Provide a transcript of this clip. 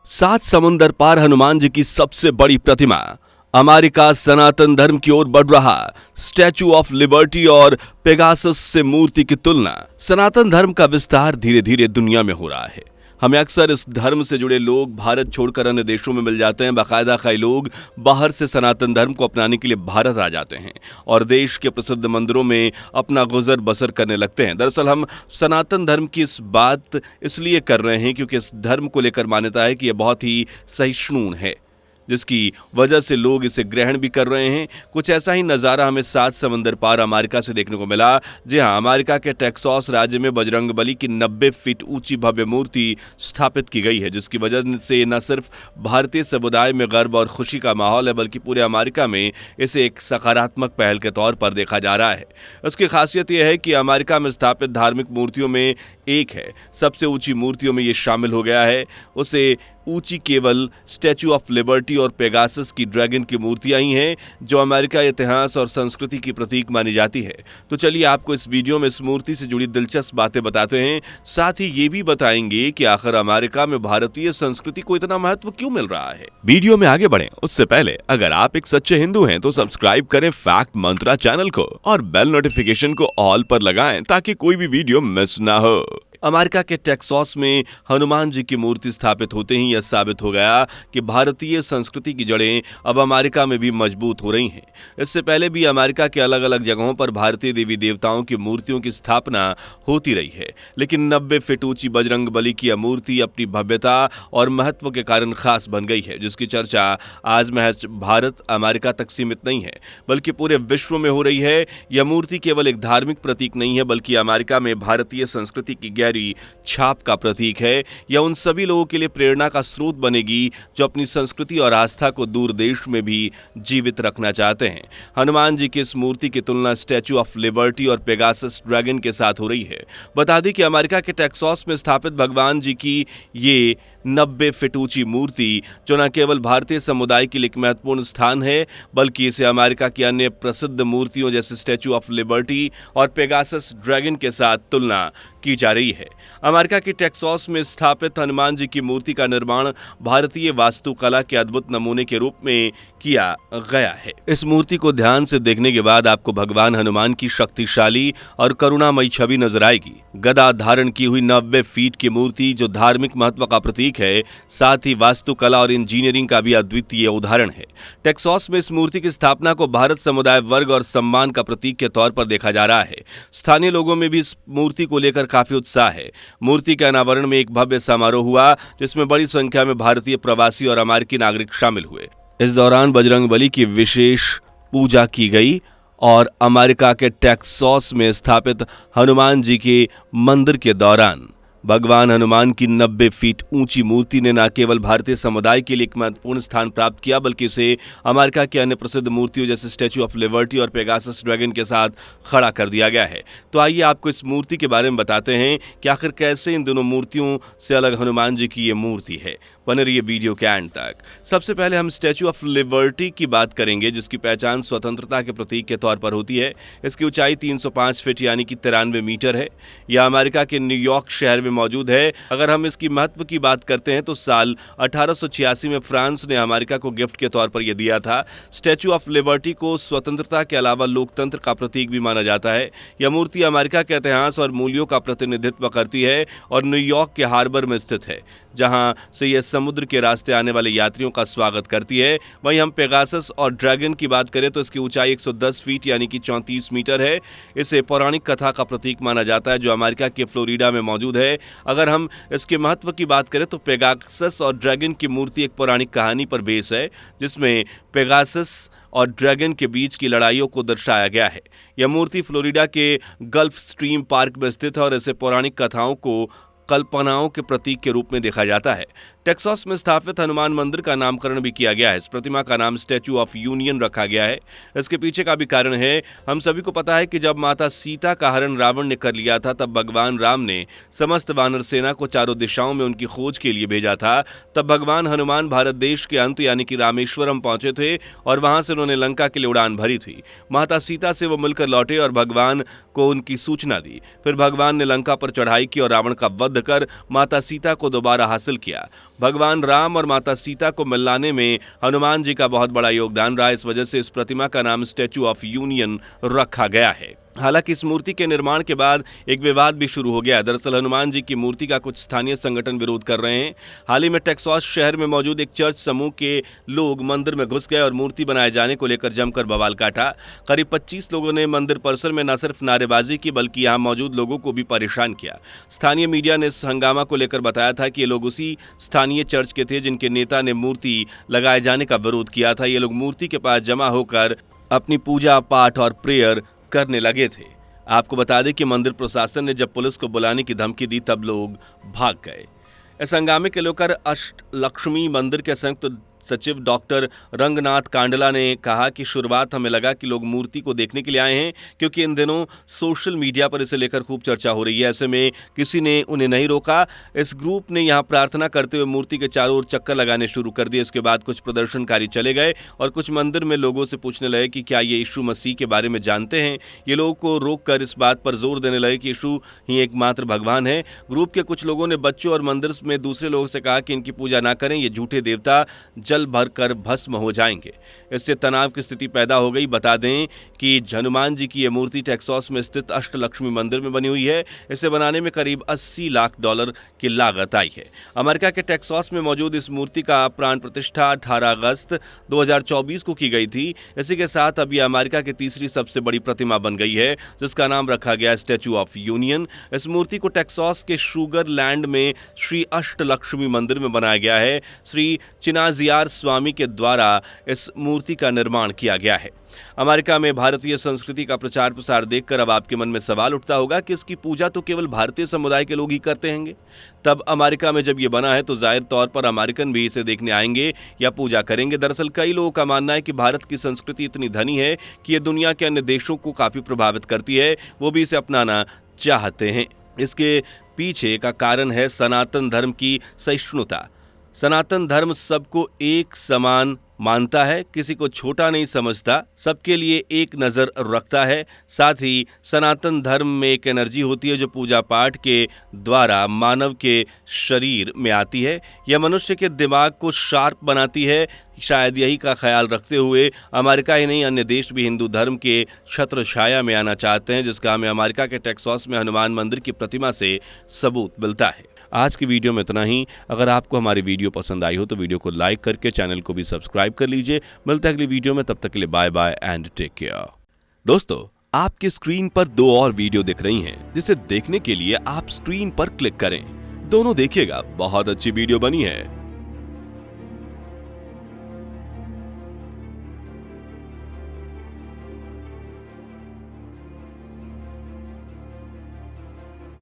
सात समुंदर पार हनुमान जी की सबसे बड़ी प्रतिमा। अमेरिका सनातन धर्म की ओर बढ़ रहा। स्टैचू ऑफ लिबर्टी और पेगासस से मूर्ति की तुलना। सनातन धर्म का विस्तार धीरे धीरे दुनिया में हो रहा है। हमें अक्सर इस धर्म से जुड़े लोग भारत छोड़कर अन्य देशों में मिल जाते हैं। बाकायदा कई लोग बाहर से सनातन धर्म को अपनाने के लिए भारत आ जाते हैं और देश के प्रसिद्ध मंदिरों में अपना गुजर बसर करने लगते हैं। दरअसल हम सनातन धर्म की इस बात इसलिए कर रहे हैं क्योंकि इस धर्म को लेकर मान्यता है कि यह बहुत ही सहिष्णु है, जिसकी वजह से लोग इसे ग्रहण भी कर रहे हैं। कुछ ऐसा ही नज़ारा हमें सात समंदर पार अमेरिका से देखने को मिला। जी हां, अमेरिका के टेक्सास राज्य में बजरंगबली की 90 फीट ऊंची भव्य मूर्ति स्थापित की गई है, जिसकी वजह से न सिर्फ भारतीय समुदाय में गर्व और खुशी का माहौल है, बल्कि पूरे अमेरिका में इसे एक सकारात्मक पहल के तौर पर देखा जा रहा है। उसकी खासियत यह है कि अमेरिका में स्थापित धार्मिक मूर्तियों में एक है, सबसे ऊंची मूर्तियों में ये शामिल हो गया है। उसे ऊंची केवल स्टैचू ऑफ लिबर्टी और पेगासस की ड्रैगन की मूर्तियां ही हैं, जो अमेरिका इतिहास और संस्कृति की प्रतीक मानी जाती है। तो चलिए आपको इस वीडियो में इस मूर्ति से जुड़ी दिलचस्प बातें बताते हैं। साथ ही ये भी बताएंगे कि आखिर अमेरिका में भारतीय संस्कृति को इतना महत्व क्यों मिल रहा है। वीडियो में आगे बढ़ें उससे पहले अगर आप एक सच्चे हिंदू हैं तो सब्सक्राइब करें फैक्ट मंत्रा चैनल को और बेल नोटिफिकेशन को ऑल पर लगाएं ताकि कोई भी वीडियो मिस ना हो। अमेरिका के टेक्सास में हनुमान जी की मूर्ति स्थापित होते ही यह साबित हो गया कि भारतीय संस्कृति की जड़ें अब अमेरिका में भी मजबूत हो रही हैं। इससे पहले भी अमेरिका के अलग अलग जगहों पर भारतीय देवी देवताओं की मूर्तियों की स्थापना होती रही है, लेकिन 90 फीट ऊंची बजरंगबली की यह मूर्ति अपनी भव्यता और महत्व के कारण खास बन गई है, जिसकी चर्चा आज महज भारत अमेरिका तक सीमित नहीं है बल्कि पूरे विश्व में हो रही है। यह मूर्ति केवल एक धार्मिक प्रतीक नहीं है, बल्कि अमेरिका में भारतीय संस्कृति की छाप का प्रतीक है। यह उन सभी लोगों के लिए प्रेरणा का स्रोत बनेगी जो अपनी संस्कृति और आस्था को दूर देश में भी जीवित रखना चाहते हैं। हनुमान जी की इस मूर्ति की तुलना स्टैचू ऑफ लिबर्टी और पेगासस ड्रैगन के साथ हो रही है। बता दें कि अमेरिका के टेक्सास में स्थापित भगवान जी की ये 90 फीट ऊंची मूर्ति जो न केवल भारतीय समुदाय के लिए एक महत्वपूर्ण स्थान है, बल्कि इसे अमेरिका की अन्य प्रसिद्ध मूर्तियों जैसे स्टैचू ऑफ लिबर्टी और पेगासस ड्रैगन के साथ तुलना की जा रही है। अमेरिका के टेक्सास में स्थापित हनुमान जी की मूर्ति का निर्माण भारतीय वास्तुकला के अद्भुत नमूने के रूप में किया गया है। इस मूर्ति को ध्यान से देखने के बाद आपको भगवान हनुमान की शक्तिशाली और करुणामयी छवि नजर आएगी। गदा धारण की हुई 90 फीट की मूर्ति जो धार्मिक महत्व का प्रतीक है, साथ ही वास्तुकला और इंजीनियरिंग का भी अद्वितीय उदाहरण है। टेक्सास में इस मूर्ति की स्थापना को भारत समुदाय वर्ग और सम्मान का प्रतीक के तौर पर देखा जा रहा है। स्थानीय लोगों में भी इस मूर्ति को लेकर काफी उत्साह है। मूर्ति के अनावरण में एक भव्य समारोह हुआ जिसमें बड़ी संख्या में भारतीय प्रवासी और अमेरिकी नागरिक शामिल हुए। इस दौरान बजरंगबली की विशेष पूजा की गई और अमेरिका के टेक्सास में स्थापित हनुमान जी के मंदिर के दौरान भगवान हनुमान की 90 फीट ऊंची मूर्ति ने न केवल भारतीय समुदाय के लिए एक महत्वपूर्ण स्थान प्राप्त किया, बल्कि इसे अमेरिका की अन्य प्रसिद्ध मूर्तियों जैसे स्टैचू ऑफ लिबर्टी और पेगासस ड्रैगन के साथ खड़ा कर दिया गया है। तो आइए आपको इस मूर्ति के बारे में बताते हैं कि आखिर कैसे इन दोनों मूर्तियों से अलग हनुमान जी की ये मूर्ति है। बने रहिए वीडियो के एंड तक। सबसे पहले हम स्टैचू ऑफ लिबर्टी की बात करेंगे, जिसकी पहचान स्वतंत्रता के प्रतीक के तौर पर होती है। इसकी ऊंचाई 305 फीट यानी कि 93 मीटर है। यह अमेरिका के न्यूयॉर्क शहर में मौजूद है। अगर हम इसकी महत्व की बात करते हैं तो साल 1886 में फ्रांस ने अमेरिका को गिफ्ट के तौर पर यह दिया था। स्टैचू ऑफ लिबर्टी को स्वतंत्रता के अलावा लोकतंत्र का प्रतीक भी माना जाता है। यह मूर्ति अमेरिका के इतिहास और मूल्यों का प्रतिनिधित्व करती है और न्यूयॉर्क के हार्बर में स्थित है, जहां से यह समुद्र के रास्ते आने वाले यात्रियों का स्वागत करती है। वहीं हम पेगासस और ड्रैगन की बात करें तो इसकी ऊंचाई 110 फीट यानी कि 34 मीटर है। इसे पौराणिक कथा का प्रतीक माना जाता है जो अमेरिका के फ्लोरिडा में मौजूद है। अगर हम इसके महत्व की बात करें तो पेगासस और ड्रैगन की मूर्ति एक पौराणिक कहानी पर बेस है, जिसमें पेगासस और ड्रैगन के बीच की लड़ाइयों को दर्शाया गया है। यह मूर्ति फ्लोरिडा के गल्फ स्ट्रीम पार्क में स्थित है और इसे पौराणिक कथाओं को कल्पनाओं के प्रतीक के रूप में देखा जाता है। टेक्सास में स्थापित हनुमान मंदिर का नामकरण भी किया गया है। इस प्रतिमा का नाम स्टैचू ऑफ यूनियन रखा गया है। इसके पीछे का भी कारण है। हम सभी को पता है कि जब माता सीता का हरण रावण ने कर लिया था, तब भगवान राम ने समस्त वानर सेना को चारों दिशाओं में उनकी खोज के लिए भेजा था। तब भगवान हनुमान भारत देश के अंत यानी कि रामेश्वरम पहुंचे थे और वहां से उन्होंने लंका के लिए उड़ान भरी थी। माता सीता से वो मिलकर लौटे और भगवान को उनकी सूचना दी। फिर भगवान ने लंका पर चढ़ाई की और रावण का वध कर माता सीता को दोबारा हासिल किया। भगवान राम और माता सीता को मिलाने में हनुमान जी का बहुत बड़ा योगदान रहा। इस वजह से इस प्रतिमा का नाम स्टैच्यू ऑफ यूनियन रखा गया है। हालांकि इस मूर्ति के निर्माण के बाद एक विवाद भी शुरू हो गया। दरअसल हनुमान जी की मूर्ति का कुछ स्थानीय संगठन विरोध कर रहे हैं। हाल ही में टेक्सास शहर में मौजूद एक चर्च समूह के लोग मंदिर में घुस गए और मूर्ति बनाए जाने को लेकर जमकर बवाल काटा। करीब 25 लोगों ने मंदिर परिसर में न सिर्फ नारेबाजी की बल्कि यहां मौजूद लोगों को भी परेशान किया। स्थानीय मीडिया ने इस हंगामा को लेकर बताया था कि ये लोग उसी स्थानीय चर्च के थे जिनके नेता ने मूर्ति लगाए जाने का विरोध किया था। ये लोग मूर्ति के पास जमा होकर अपनी पूजा पाठ और प्रेयर करने लगे थे। आपको बता दें कि मंदिर प्रशासन ने जब पुलिस को बुलाने की धमकी दी तब लोग भाग गए। इस हंगामे को लेकर अष्टलक्ष्मी मंदिर के संयुक्त सचिव डॉक्टर रंगनाथ कांडला ने कहा कि शुरुआत हमें लगा कि लोग मूर्ति को देखने के लिए आए हैं, क्योंकि इन दिनों सोशल मीडिया पर इसे लेकर खूब चर्चा हो रही है। ऐसे में किसी ने उन्हें नहीं रोका। इस ग्रुप ने यहां प्रार्थना करते हुए मूर्ति के चारों ओर चक्कर लगाने शुरू कर दिए। इसके बाद कुछ प्रदर्शनकारी चले गए और कुछ मंदिर में लोगों से पूछने लगे कि क्या ये यीशु मसीह के बारे में जानते हैं। ये लोगों को रोककर इस बात पर जोर देने लगे कि यीशु ही एकमात्र भगवान है। ग्रुप के कुछ लोगों ने बच्चों और मंदिर में दूसरे लोगों से कहा कि इनकी पूजा ना करें, ये झूठे देवता जल भरकर भस्म हो जाएंगे। इससे तनाव की स्थिति पैदा हो गई। बता दें कि हनुमान जी की यह मूर्ति टेक्सास में स्थित अष्टलक्ष्मी मंदिर में बनी हुई है। इसे बनाने में करीब $80 लाख की लागत आई है। अमेरिका के टेक्सास में मौजूद इस मूर्ति का प्राण प्रतिष्ठा 18 अगस्त 2024 को की गई थी। इसी के साथ अब यह अमेरिका की तीसरी सबसे बड़ी प्रतिमा बन गई है, जिसका नाम रखा गया स्टैच्यू ऑफ यूनियन। इस मूर्ति को टेक्सास के शुगर लैंड में श्री अष्टलक्ष्मी मंदिर में बनाया गया है। श्री चिनाजियार स्वामी के द्वारा इस मूर्ति का निर्माण किया गया है। अमेरिका में भारतीय संस्कृति का प्रचार प्रसार देखकर अब आपके मन में सवाल उठता होगा कि इसकी पूजा तो केवल भारतीय समुदाय के लोग ही करते होंगे। तब अमेरिका में जब ये बना है तो जाहिर तौर पर अमेरिकन भी इसे देखने आएंगे या पूजा करेंगे। दरअसल कई लोगों का मानना है कि भारत की संस्कृति इतनी धनी है कि ये दुनिया के अन्य देशों को काफी प्रभावित करती है, वो भी इसे अपनाना चाहते हैं। इसके पीछे का कारण है सनातन धर्म की सहिष्णुता। सनातन धर्म सबको एक समान मानता है, किसी को छोटा नहीं समझता, सबके लिए एक नज़र रखता है। साथ ही सनातन धर्म में एक एनर्जी होती है जो पूजा पाठ के द्वारा मानव के शरीर में आती है। यह मनुष्य के दिमाग को शार्प बनाती है। शायद यही का ख्याल रखते हुए अमेरिका ही नहीं अन्य देश भी हिंदू धर्म के छत्र छाया में आना चाहते हैं, जिसका हमें अमेरिका के टेक्सास में हनुमान मंदिर की प्रतिमा से सबूत मिलता है। आज की वीडियो में इतना ही। अगर आपको हमारी वीडियो पसंद आई हो तो वीडियो को लाइक करके चैनल को भी सब्सक्राइब कर लीजिए। मिलते हैं अगली वीडियो में, तब तक के लिए bye bye and take care. दोस्तों, आपके स्क्रीन पर 2 और वीडियो दिख रही हैं, जिसे देखने के लिए आप स्क्रीन पर क्लिक करें। दोनों देखिएगा, बहुत अच्छी वीडियो बनी है।